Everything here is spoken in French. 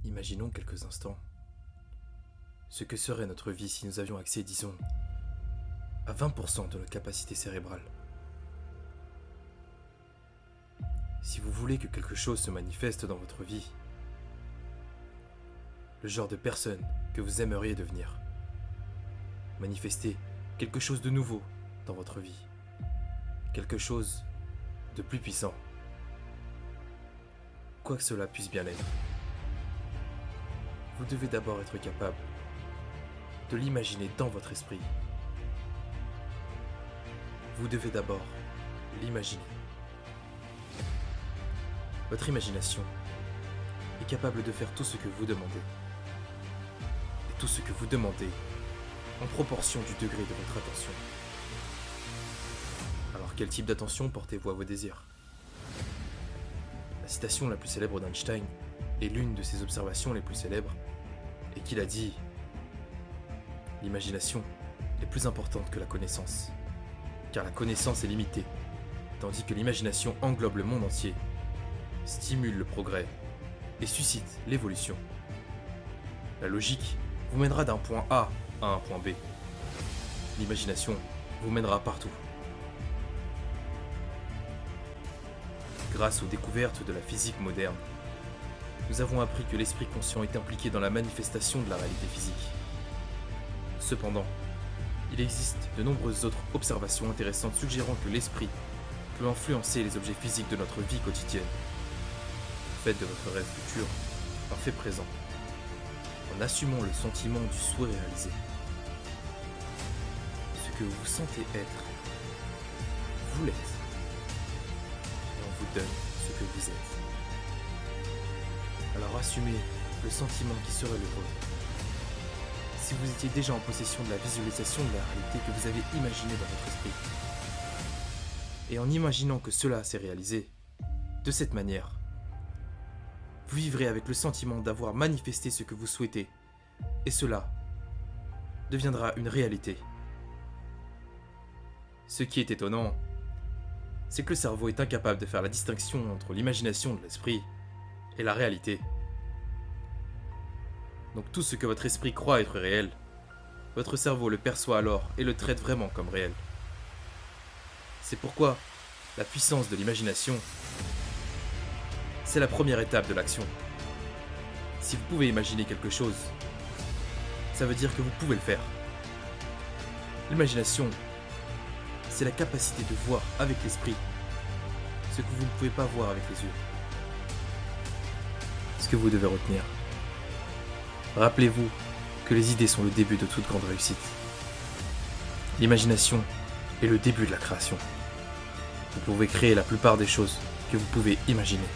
Imaginons quelques instants ce que serait notre vie si nous avions accès, disons, à 20% de notre capacité cérébrale. Si vous voulez que quelque chose se manifeste dans votre vie, le genre de personne que vous aimeriez devenir, manifester quelque chose de nouveau dans votre vie, quelque chose de plus puissant, quoi que cela puisse bien être, vous devez d'abord être capable de l'imaginer dans votre esprit. Vous devez d'abord l'imaginer. Votre imagination est capable de faire tout ce que vous demandez. Et tout ce que vous demandez en proportion du degré de votre attention. Alors quel type d'attention portez-vous à vos désirs? La citation la plus célèbre d'Einstein est l'une de ses observations les plus célèbres, et qu'il a dit « L'imagination est plus importante que la connaissance, car la connaissance est limitée, tandis que l'imagination englobe le monde entier, stimule le progrès et suscite l'évolution. La logique vous mènera d'un point A à un point B. L'imagination vous mènera partout. » Grâce aux découvertes de la physique moderne, nous avons appris que l'esprit conscient est impliqué dans la manifestation de la réalité physique. Cependant, il existe de nombreuses autres observations intéressantes suggérant que l'esprit peut influencer les objets physiques de notre vie quotidienne. Faites de votre rêve futur un fait présent, en assumant le sentiment du souhait réalisé. Ce que vous sentez être, vous l'êtes, et on vous donne ce que vous êtes. Alors assumez le sentiment qui serait le vôtre. Si vous étiez déjà en possession de la visualisation de la réalité que vous avez imaginée dans votre esprit, et en imaginant que cela s'est réalisé, de cette manière, vous vivrez avec le sentiment d'avoir manifesté ce que vous souhaitez, et cela deviendra une réalité. Ce qui est étonnant, c'est que le cerveau est incapable de faire la distinction entre l'imagination de l'esprit et la réalité. Donc tout ce que votre esprit croit être réel, votre cerveau le perçoit alors et le traite vraiment comme réel. C'est pourquoi la puissance de l'imagination, c'est la première étape de l'action. Si vous pouvez imaginer quelque chose, ça veut dire que vous pouvez le faire. L'imagination, c'est la capacité de voir avec l'esprit ce que vous ne pouvez pas voir avec les yeux. Ce que vous devez retenir. Rappelez-vous que les idées sont le début de toute grande réussite. L'imagination est le début de la création. Vous pouvez créer la plupart des choses que vous pouvez imaginer.